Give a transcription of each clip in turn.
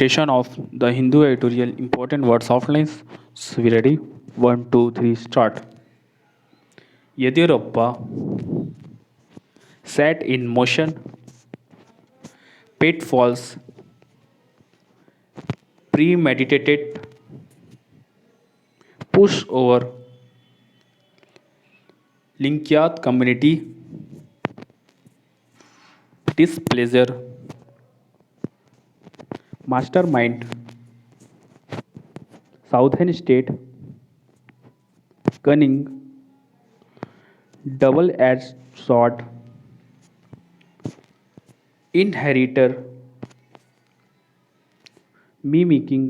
dictation of the Hindu editorial important words outlines. So we ready? One, two, three, start. Yediyurappa set in motion pitfalls, premeditated push over Linkyat community displeasure, mastermind, Southern state, cunning, double-edged sword, inheritor, mimicking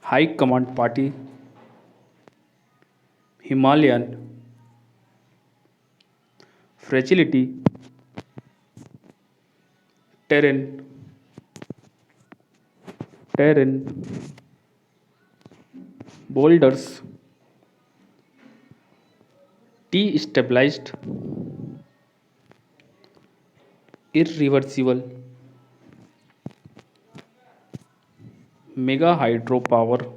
high command party, Himalayan, fragility, terrain, terrain, boulders, destabilized, irreversible, mega hydropower,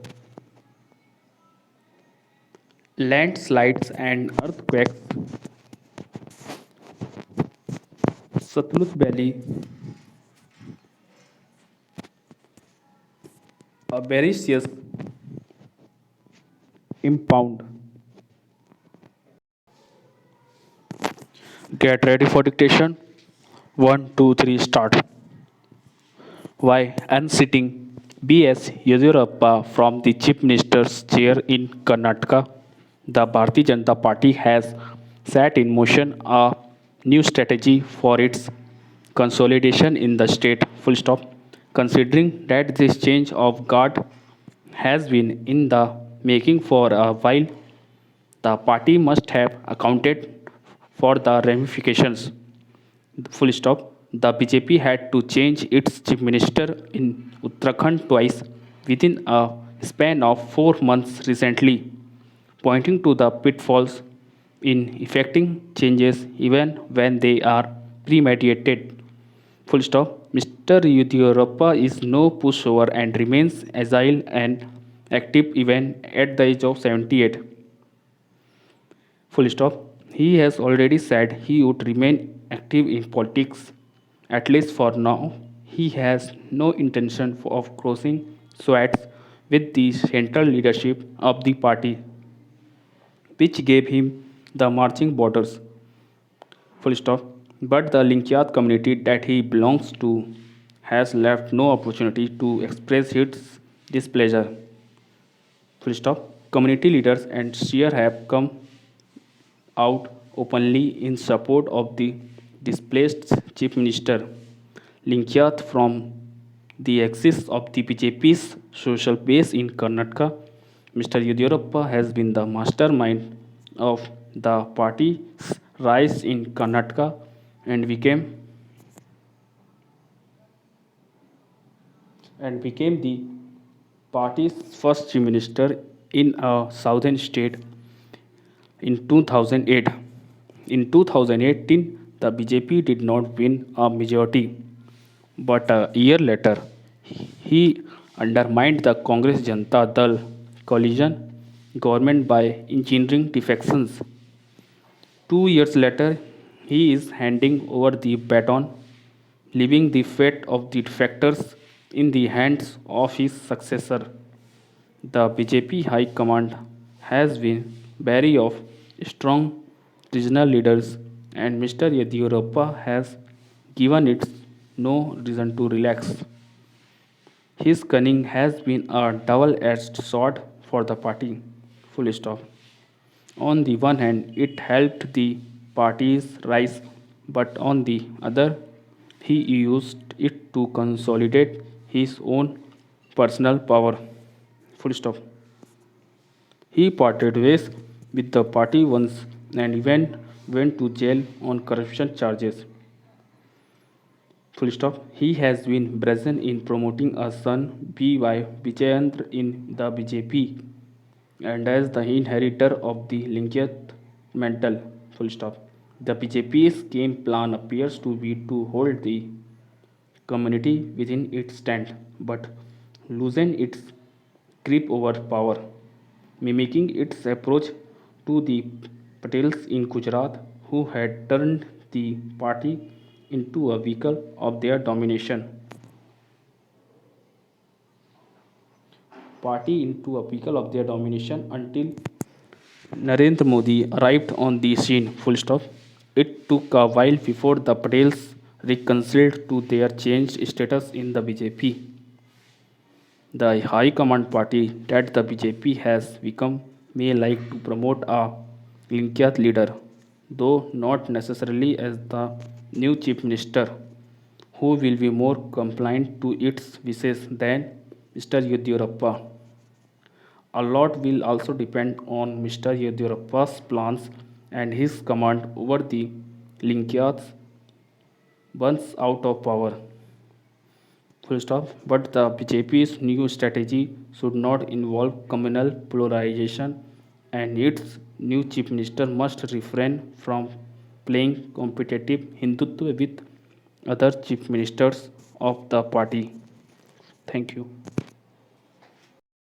landslides and earthquakes, Satluj Valley, avaricious impound. Get ready for dictation. One, two, three, start. Why unseating B.S. Yediyurappa from the Chief Minister's chair in Karnataka? The Bharatiya Janata Party has set in motion a new strategy for its consolidation in the state. Full stop. Considering that this change of guard has been in the making for a while, the party must have accounted for the ramifications. Full stop. The BJP had to change its chief minister in Uttarakhand twice within a span of 4 months recently, pointing to the pitfalls in effecting changes even when they are premeditated. Full stop. Mr. Yudhiyurappa is no pushover and remains agile and active even at the age of 78. Full stop. He has already said he would remain active in politics, at least for now. He has no intention of crossing swords with the central leadership of the party, which gave him the marching orders. Full stop. But the Linkyat community that he belongs to has left no opportunity to express its displeasure. Full stop. Community leaders and Shia have come out openly in support of the displaced Chief Minister. Linkyat from the axis of the BJP's social base in Karnataka, Mr. Yediyurappa has been the mastermind of the party's rise in Karnataka and became the party's first chief minister in a southern state in 2008. In 2018, the BJP did not win a majority, but a year later, he undermined the Congress Janata Dal coalition government by engineering defections. 2 years later, he is handing over the baton, leaving the fate of the defectors in the hands of his successor. The BJP High Command has been wary of strong regional leaders, and Mr. Yediyurappa has given it no reason to relax. His cunning has been a double edged sword for the party. Full stop. On the one hand, it helped the party's rise, but on the other, he used it to consolidate his own personal power. Full stop. He parted ways with the party once and even went to jail on corruption charges. Full stop. He has been brazen in promoting a son B.Y. Vijayendra in the BJP and as the inheritor of the Linkyat mantle. Full stop. The BJP's game plan appears to be to hold the community within its stand, but loosen its grip over power, mimicking its approach to the Patels in Gujarat, who had turned the party into a vehicle of their domination. Until Narendra Modi arrived on the scene. Full stop. It took a while before the Patels reconciled to their changed status in the BJP. The High Command party that the BJP has become may like to promote a Linkyat leader, though not necessarily as the new chief minister, who will be more compliant to its wishes than Mr. Yediyurappa. A lot will also depend on Mr. Yediyurappa's plans and his command over the Linkyats once out of power. Full stop. But the BJP's new strategy should not involve communal polarization, and its new chief minister must refrain from playing competitive Hindutva with other chief ministers of the party. Thank you.